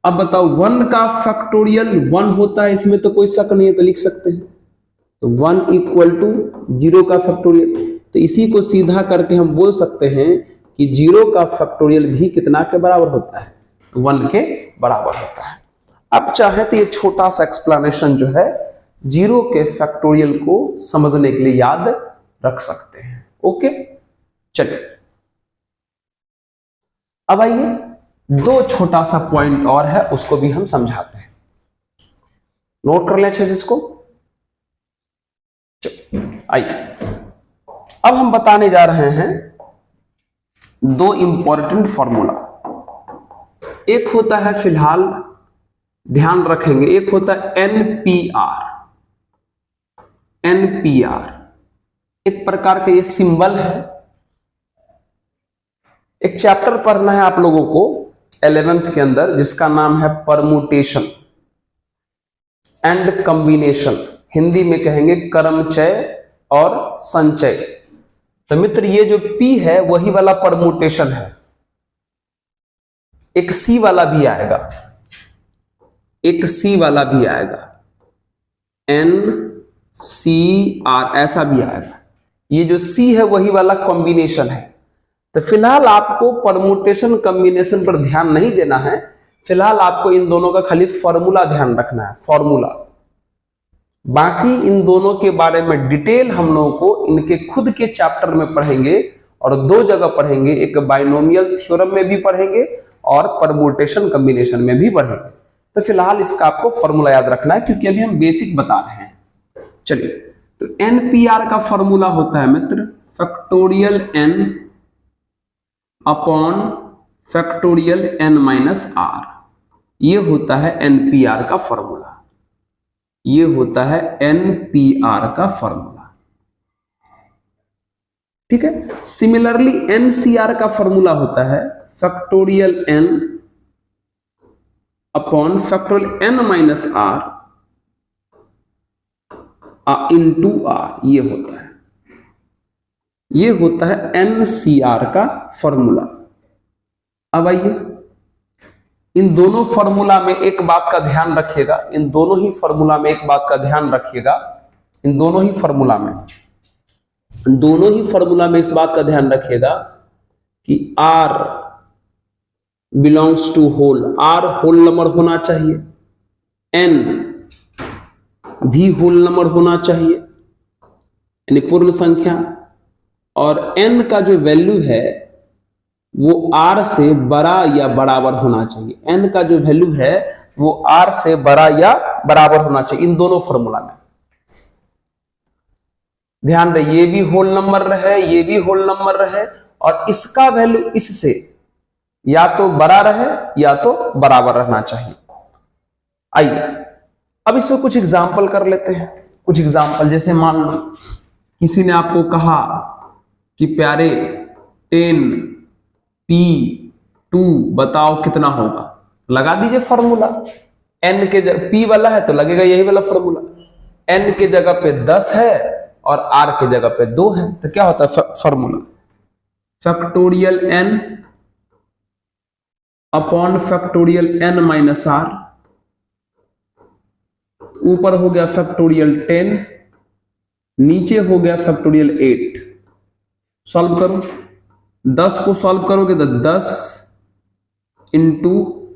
अब बताओ 1 का फैक्टोरियल 1 होता है, इसमें तो कोई शक नहीं है, तो लिख सकते हैं। तो 1 इक्वल टू 0 का फैक्टोरियल, तो इसी को सीधा करके हम बोल सकते हैं कि 0 का फैक्टोरियल भी कितना के बराबर होता है, 1 के बराबर होता है। अब चाहे तो ये छोटा सा एक्सप्लेनेशन जो है 0 के फैक्टोरियल को समझने के लिए याद रख सकते हैं। ओके, चलिए अब आइए 2 छोटा सा पॉइंट और है, उसको भी हम समझाते हैं। नोट कर लें अच्छे से इसको। आइए अब हम बताने जा रहे हैं 2 इंपॉर्टेंट फॉर्मूला। एक होता है, फिलहाल ध्यान रखेंगे, एक होता है एनपीआर। एनपीआर एक प्रकार का ये सिंबल है। एक चैप्टर पढ़ना है आप लोगों को 11th के अंदर, जिसका नाम है परमुटेशन एंड कॉम्बिनेशन, हिंदी में कहेंगे क्रमचय और संचय। तो मित्र ये जो P है वही वाला परमुटेशन है। एक C वाला भी आएगा, एक C वाला भी आएगा, NCR ऐसा भी आएगा। ये जो C है वही वाला कॉम्बिनेशन है। तो फिलहाल आपको परमुटेशन कॉम्बिनेशन पर ध्यान नहीं देना है, फिलहाल आपको इन दोनों का खाली फॉर्मूला ध्यान रखना है, फॉर्मूला। बाकी इन दोनों के बारे में डिटेल हम लोगों को इनके खुद के चैप्टर में पढ़ेंगे और 2 जगह पढ़ेंगे, एक बाइनोमियल थ्योरम में भी पढ़ेंगे और परमुटेशन कॉम्बिनेशन में भी पढ़ेंगे। तो फिलहाल इसका आपको फॉर्मूला याद रखना है, क्योंकि अभी हम बेसिक बता रहे हैं। चलिए, तो एनपीआर का फॉर्मूला होता है मित्र factorial n upon factorial n minus r। ये होता है एनपीआर का फॉर्मूला, ये होता है एनपीआर का फॉर्मूला। ठीक है। सिमिलरली एनसीआर का फॉर्मूला होता है factorial n upon factorial n minus r into r। ये होता है, ये होता है एनसीआर का फॉर्मूला। अब आइए इन दोनों फॉर्मूला में एक बात का ध्यान रखिएगा, इन दोनों ही फॉर्मूला में एक बात का ध्यान रखिएगा, इन दोनों ही फॉर्मूला में इस बात का ध्यान रखिएगा कि R belongs to whole, R whole number होना चाहिए, N भी होल नंबर होना चाहिए यानी पूर्ण संख्या, और n का जो वैल्यू है वो r से बड़ा या बराबर होना चाहिए। n का जो वैल्यू है वो r से बड़ा या बराबर होना चाहिए इन दोनों फॉर्मूला में। ध्यान रहे, ये भी होल नंबर रहे, ये भी होल नंबर रहे, और इसका वैल्यू इससे या तो बड़ा रहे या तो बराबर रहना चाहिए। आइए अब इसमें कुछ एग्जाम्पल कर लेते हैं। कुछ एग्जाम्पल, जैसे मान लो किसी ने आपको कहा कि प्यारे 10p2 बताओ कितना होगा, लगा दीजिए फॉर्मूला। n के जगह p वाला है तो लगेगा यही वाला फॉर्मूला, n के जगह पे 10 है और r के जगह पे 2 है, तो क्या होता है formula factorial n upon factorial n minus r। ऊपर हो गया फैक्टोरियल 10, नीचे हो गया फैक्टोरियल 8। सॉल्व करो, 10 को सॉल्व करोगे तो 10 इंटू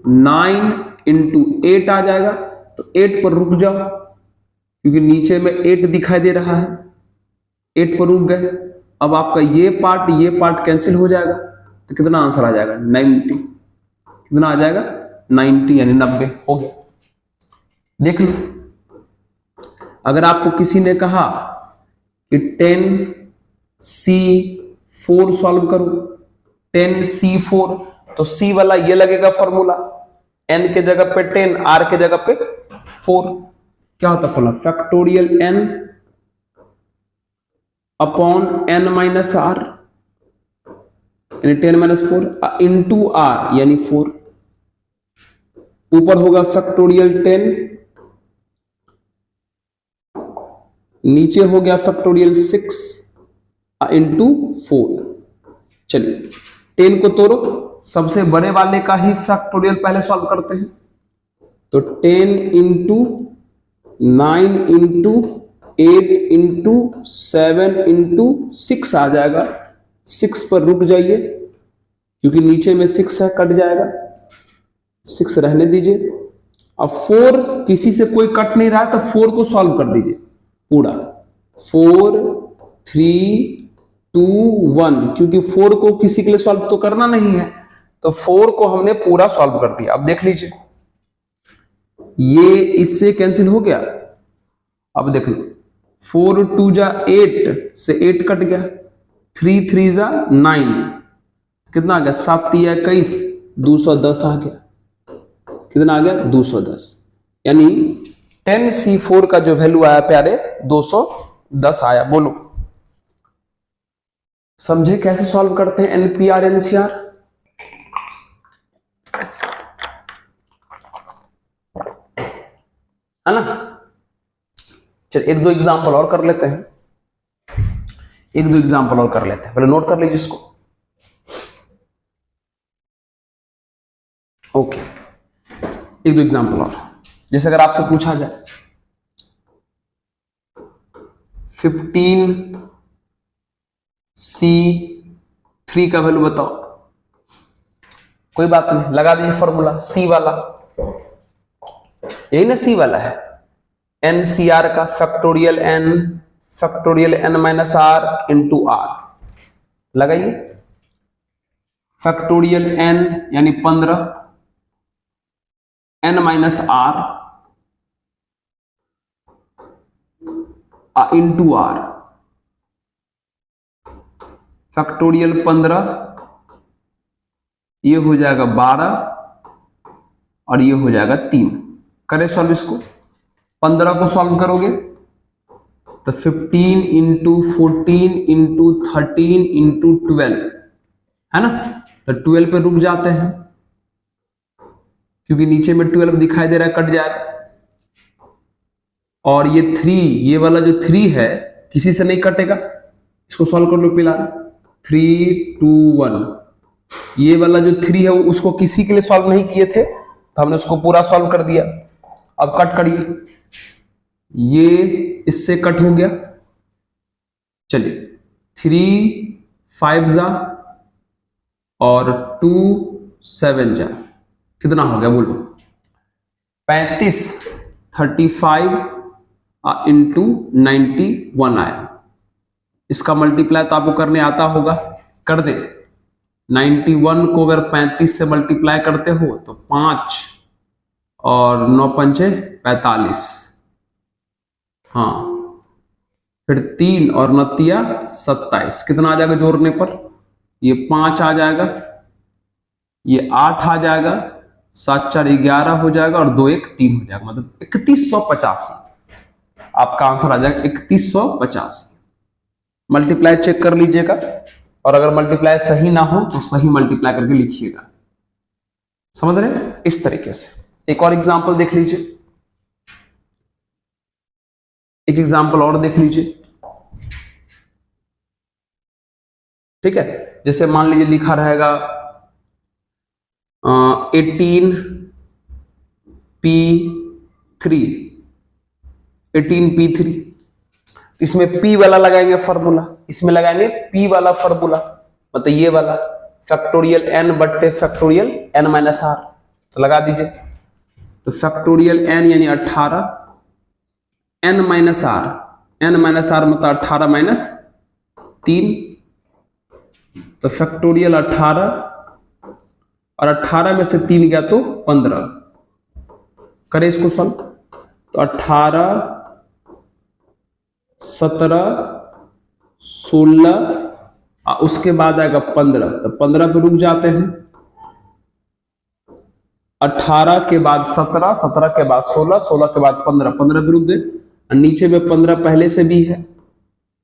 9 इंटू 8 आ जाएगा। तो 8 पर रुक जाओ क्योंकि नीचे में 8 दिखाई दे रहा है, 8 पर रुक गए। अब आपका ये पार्ट कैंसिल हो जाएगा, तो कितना आंसर आ जाएगा 90। कितना आ जाएगा 90 यानी 90 हो गया। देख लो, अगर आपको किसी ने कहा कि 10C4 सॉल्व करो, 10C4, तो C वाला ये लगेगा फॉर्मूला, n के जगह पे 10, r के जगह पे 4, क्या होता formula, factorial n upon n minus r, यानी 10 माइनस 4 इंटू r यानी 4, ऊपर होगा फैक्टोरियल 10, नीचे हो गया फैक्टोरियल 6 इंटू 4। चलिए 10 को तोड़ो, सबसे बड़े वाले का ही फैक्टोरियल पहले सॉल्व करते हैं, तो 10 इंटू 9 इंटू 8 इंटू 7 इंटू 6 आ जाएगा। 6 पर रुक जाइए क्योंकि नीचे में 6 है, कट जाएगा, 6 रहने दीजिए। अब 4 किसी से कोई कट नहीं रहा तो 4 को सॉल्व कर दीजिए पूरा, 4 3 2 1, क्योंकि 4 को किसी के लिए सॉल्व तो करना नहीं है, तो 4 को हमने पूरा सॉल्व कर दिया। अब देख लीजिए ये इससे कैंसिल हो गया। अब देख लो 4 2 जा 8 से 8 कट गया, 3 3 जा 9, कितना आ गया, 7 3 21, 210 आ गया, कितना आ गया 210, यानी 10C4 का जो वैल्यू आया प्यारे 210 आया। बोलो समझे कैसे सॉल्व करते हैं एनपीआर एनसीआर? है ना। चल एक दो एग्जांपल और कर लेते हैं, पहले नोट कर लीजिए इसको। ओके, एक दो एग्जांपल और, जैसे अगर आपसे पूछा जाए 15C3 का वैल्यू बताओ, कोई बात नहीं, लगा दीजिए फॉर्मूला सी वाला, यही ना सी वाला है, NCR का factorial n minus r into r, लगाइए फैक्टोरियल n यानी 15, n minus r into r, factorial 15, ये हो जाएगा 12 और ये हो जाएगा 3। करें सॉल्व इसको, 15 को सॉल्व करोगे तो 15 इंटू 14 इंटू 13 इंटू 12 है ना, तो 12 पे रुक जाते हैं क्योंकि नीचे में 12 दिखाई दे रहा है, कट जाएगा। और ये 3, ये वाला जो 3 है किसी से नहीं कटेगा, इसको सॉल्व कर लो पिला, 3 2 1, ये वाला जो 3 है उसको किसी के लिए सॉल्व नहीं किए थे तो हमने उसको पूरा सॉल्व कर दिया। अब कट करिए, ये इससे कट हो गया, चलिए 3 5 जा और 2 7 जा, कितना हो गया बोलो, 35, 35 इंटू 91 आया। इसका मल्टीप्लाई तो आपको करने आता होगा, कर दे। 91 को अगर 35 से मल्टीप्लाई करते हो तो 5 और 9 पंचे 45, हाँ, फिर 3 और 9 तिया 27, कितना आ जाएगा जोड़ने पर, ये 5 आ जाएगा, ये 8 आ जाएगा, 7 4 11 हो जाएगा और 2 1 3 हो जाएगा, मतलब 3185 आपका आंसर आ जाएगा, 3185। मल्टीप्लाई चेक कर लीजिएगा और अगर मल्टीप्लाई सही ना हो तो सही मल्टीप्लाई करके लिखिएगा, समझ रहे हैं, इस तरीके से। एक और एग्जांपल देख लीजिए, एक एग्जांपल और देख लीजिए, ठीक है। जैसे मान लीजिए लिखा रहेगा 18P3, इसमें P वाला लगाएंगे फॉर्मूला, इसमें लगाएंगे P वाला फॉर्मूला, मतलब ये वाला फैक्टोरियल n बट्टे फैक्टोरियल n माइनस r, तो लगा दीजिए। तो फैक्टोरियल n यानी 18, n माइनस r मतलब 18 माइनस 3, तो फैक्टोरियल 18 और 18 में से 3 गया तो 15। करें इसको सॉल्व, तो 18, 17, 16, उसके बाद आएगा 15, तो 15 पे रुक जाते हैं। 18 के बाद 17, 17 के बाद 16, 16 के बाद 15, 15 पे रुक गए। नीचे में 15 पहले से भी है।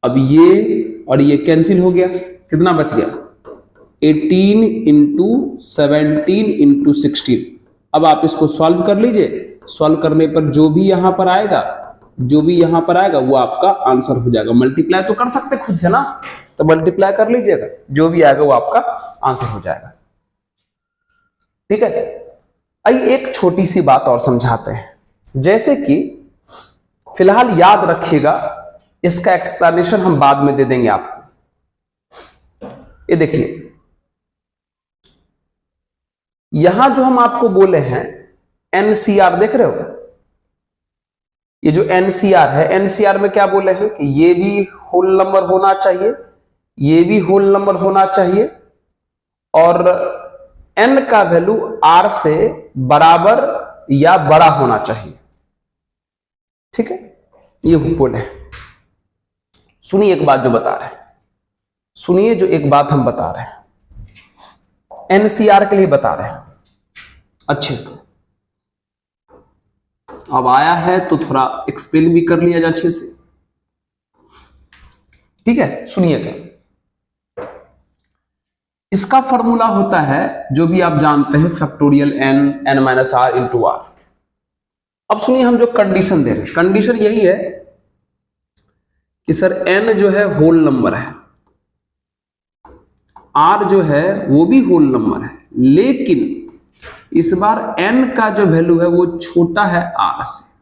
अब ये और ये कैंसिल हो गया, कितना बच गया? 18 इंटू 17 इंटू 16। अब आप इसको सॉल्व कर लीजिए। सॉल्व करने पर जो भी यहां पर आएगा, वो आपका आंसर हो जाएगा। मल्टीप्लाई तो कर सकते खुद से ना, तो मल्टीप्लाई कर लीजिएगा, जो भी आएगा वो आपका आंसर हो जाएगा। ठीक है, आइए एक छोटी सी बात और समझाते हैं। जैसे कि फिलहाल याद रखिएगा, इसका एक्सप्लेनेशन हम बाद में दे देंगे आपको। ये देखिए, यहां जो हम आपको बोले हैं एनसीआर, देख रहे हो? ये जो एनसीआर है, एनसीआर में क्या बोले हैं कि ये भी होल नंबर होना चाहिए, ये भी होल नंबर होना चाहिए, और n का वैल्यू r से बराबर या बड़ा होना चाहिए। ठीक है, ये बोले हैं। सुनिए एक बात जो बता रहे हैं, सुनिए जो एक बात हम बता रहे हैं, एनसीआर के लिए बता रहे हैं अच्छे से। अब आया है तो थोड़ा एक्सप्लेन भी कर लिया जाए अच्छे से। ठीक है, सुनिएगा। इसका फॉर्मूला होता है, जो भी आप जानते हैं, factorial n minus r into r. अब सुनिए, हम जो कंडीशन दे रहे हैं, कंडीशन यही है कि सर n जो है होल नंबर है, r जो है वो भी होल नंबर है, लेकिन इस बार n का जो वैल्यू है वो छोटा है r से।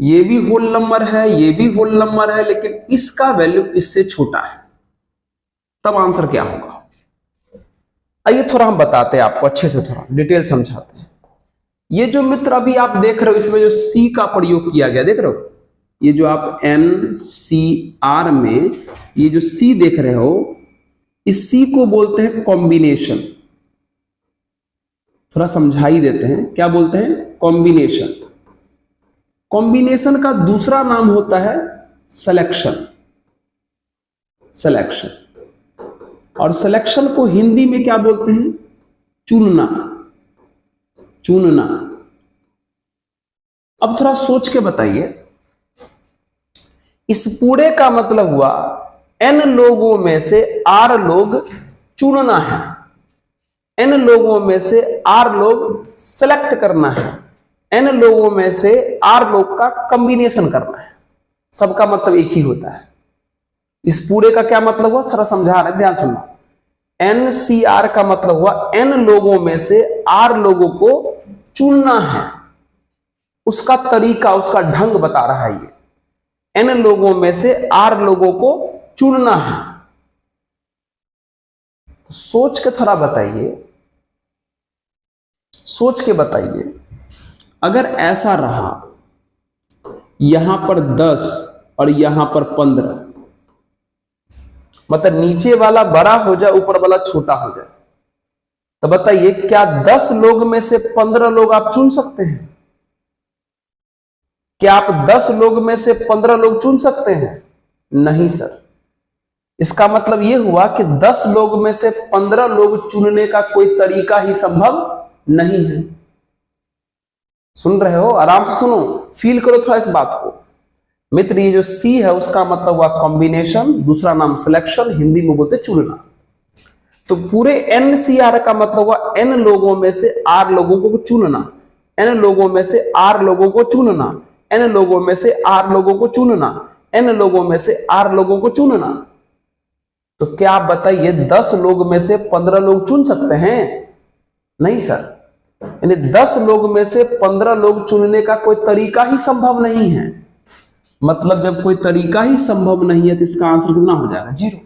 ये भी होल नंबर है, ये भी होल नंबर है, लेकिन इसका वैल्यू इससे छोटा है। तब आंसर क्या होगा? आइए थोड़ा हम बताते हैं आपको, अच्छे से थोड़ा डिटेल समझाते हैं। ये जो मित्र अभी आप देख रहे हो, इसमें जो C का प्रयोग किया गया, देख रहे हो? ये जो आप NCR में ये जो C देख रहे हो, इस C को बोलते हैं कॉम्बिनेशन। थोड़ा समझा ही देते हैं, क्या बोलते हैं? कॉम्बिनेशन। कॉम्बिनेशन का दूसरा नाम होता है सिलेक्शन। सिलेक्शन, और सिलेक्शन को हिंदी में क्या बोलते हैं? चुनना। चुनना। अब थोड़ा सोच के बताइए, इस पूरे का मतलब हुआ n लोगों में से r लोग चुनना है, n लोगों में से r लोग सेलेक्ट करना है, n लोगों में से r लोग का कॉम्बिनेशन करना है। सबका मतलब एक ही होता है। इस पूरे का क्या मतलब हुआ, थोड़ा समझा रहे, ध्यान सुनना। NCR का मतलब हुआ n लोगों में से r लोगों को चुनना है। उसका तरीका, उसका ढंग बता रहा है ये। n लोगों में से r लोगों को चुनना है। तो सोच के थोड़ा बताइए, सोच के बताइए, अगर ऐसा रहा, यहां पर 10 और यहां पर 15, मतलब नीचे वाला बड़ा हो जाए, ऊपर वाला छोटा हो जाए, तो बताइए क्या 10 लोग में से 15 लोग आप चुन सकते हैं? क्या आप 10 लोग में से 15 लोग चुन सकते हैं? नहीं सर। इसका मतलब यह हुआ कि 10 लोग में से 15 लोग चुनने का कोई तरीका ही संभव नहीं है। सुन रहे हो? आराम से सुनो, फील करो थोड़ा इस बात को। मित्र, ये जो C है उसका मतलब हुआ कॉम्बिनेशन, दूसरा नाम सिलेक्शन, हिंदी में बोलते चुनना। तो पूरे NCR का मतलब हुआ n लोगों में से r लोगों को चुनना, n लोगों में से r लोगों को चुनना, n लोगों में से r लोगों को चुनना, n लोगों में से r लोगों को चुनना। तो क्या आप बताइए 10 लोग में से 15 लोग चुन सकते हैं? नहीं सर। यानी 10 लोग में से 15 लोग चुनने का कोई तरीका ही संभव नहीं है। मतलब जब कोई तरीका ही संभव नहीं है तो इसका आंसर कितना हो जाएगा? 0।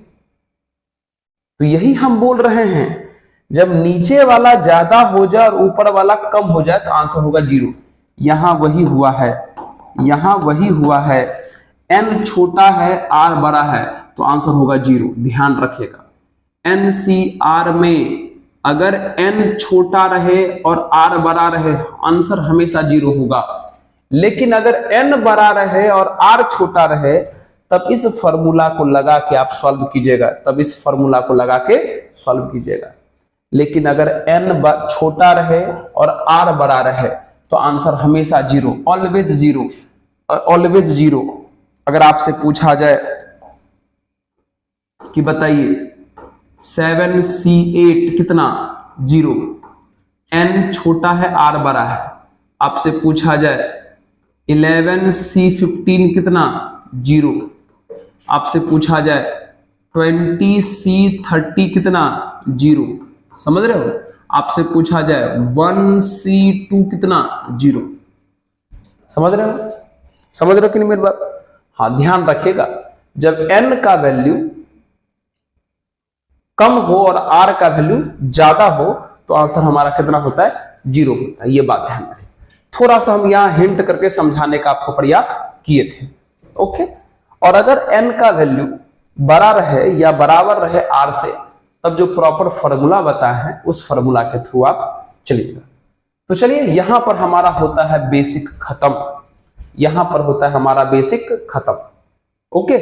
तो यही हम बोल रहे हैं, जब नीचे वाला ज्यादा हो जाए और ऊपर वाला कम हो जाए तो आंसर होगा 0। यहां वही हुआ है, यहां वही हुआ है। n छोटा है, r बड़ा है, तो आंसर होगा 0। ध्यान रखिएगा, NCR में अगर n छोटा रहे और r बड़ा रहे आंसर हमेशा 0 होगा। लेकिन अगर n बड़ा रहे और r छोटा रहे तब इस फॉर्मूला को लगा के आप सॉल्व कीजिएगा, तब इस फॉर्मूला को लगा के सॉल्व कीजिएगा। लेकिन अगर n छोटा रहे और r बड़ा रहे तो आंसर हमेशा 0, ऑलवेज 0, ऑलवेज 0। अगर आपसे पूछा जाए कि बताइए 7C8 कितना, 0, n छोटा है r बड़ा है। आपसे पूछा जाए 11C15 कितना, 0। आपसे पूछा जाए 20C30 कितना, 0। समझ रहे हो? आपसे पूछा जाए 1C2 कितना, 0। समझ रहे हो? समझ रहे हो कि नहीं मेरी बात? हाँ, ध्यान रखिएगा, जब n का वैल्यू कम हो और r का वैल्यू ज्यादा हो तो आंसर हमारा कितना होता है, 0 होता है। ये बात ध्यान रखें। थोड़ा सा हम यहां हिंट करके समझाने का आपको प्रयास किए थे। ओके, और अगर n का वैल्यू बड़ा रहे या बराबर रहे r से तब जो प्रॉपर फॉर्मूला बताया है उस फॉर्मूला के थ्रू आप चलिएगा। तो चलिए, यहां पर हमारा होता है बेसिक खत्म, यहां पर होता है हमारा बेसिक खत्म। ओके,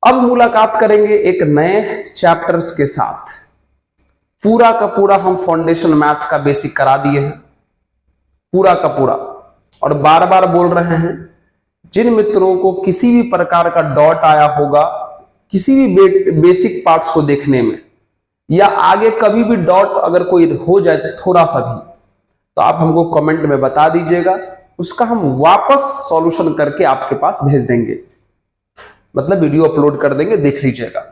अब मुलाकात करेंगे एक नए चैप्टर्स के साथ। पूरा का पूरा हम फाउंडेशन मैथ्स का बेसिक करा दिए हैं, पूरा का पूरा। और बार बार बोल रहे हैं, जिन मित्रों को किसी भी प्रकार का डॉट आया होगा किसी भी बेसिक पार्ट्स को देखने में, या आगे कभी भी डॉट अगर कोई हो जाए थोड़ा सा भी, तो आप हमको कमेंट में बता दीजिएगा, उसका हम वापस सॉल्यूशन करके आपके पास भेज देंगे, मतलब वीडियो अपलोड कर देंगे, देख लीजिएगा।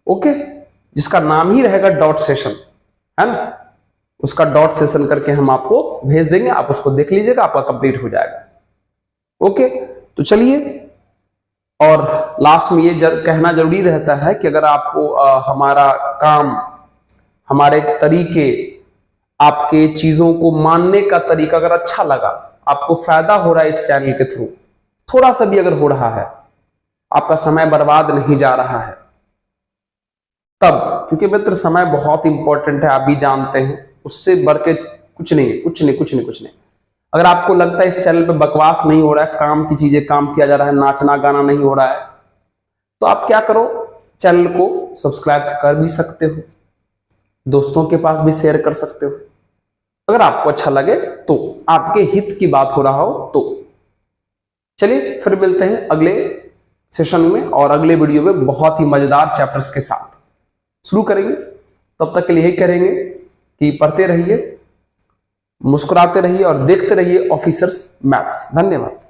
ओके, जिसका नाम ही रहेगा डॉट सेशन, है ना, उसका डॉट सेशन करके हम आपको भेज देंगे, आप उसको देख लीजिएगा, आपका कंप्लीट हो जाएगा। ओके, तो चलिए, और लास्ट में ये कहना जरूरी रहता है कि अगर आपको हमारा काम, हमारे तरीके, आपके चीजों को मानने का तरीका अगर अच्छा लगा, आपको फायदा हो रहा है इस चैनल के थ्रू, थोड़ा सा भी अगर हो रहा है, आपका समय बर्बाद नहीं जा रहा है, तब, क्योंकि मित्र समय बहुत इंपॉर्टेंट है, आप भी जानते हैं, उससे बढ़ के कुछ नहीं, कुछ नहीं, कुछ नहीं, कुछ नहीं। अगर आपको लगता है इस चैनल पे बकवास नहीं हो रहा है, काम की चीजें काम किया जा रहा है, नाचना गाना नहीं हो रहा है, तो आप क्या करो, चैनल को सब्सक्राइब कर भी सकते हो, दोस्तों के पास भी शेयर कर सकते हो, अगर आपको अच्छा लगे तो, आपके हित की बात हो रहा हो तो। चलिए, फिर मिलते हैं अगले सेशन में और अगले वीडियो में बहुत ही मजेदार चैप्टर्स के साथ शुरू करेंगे। तब तक के लिए यही करेंगे कि पढ़ते रहिए, मुस्कुराते रहिए और देखते रहिए ऑफिसर्स मैथ्स। धन्यवाद।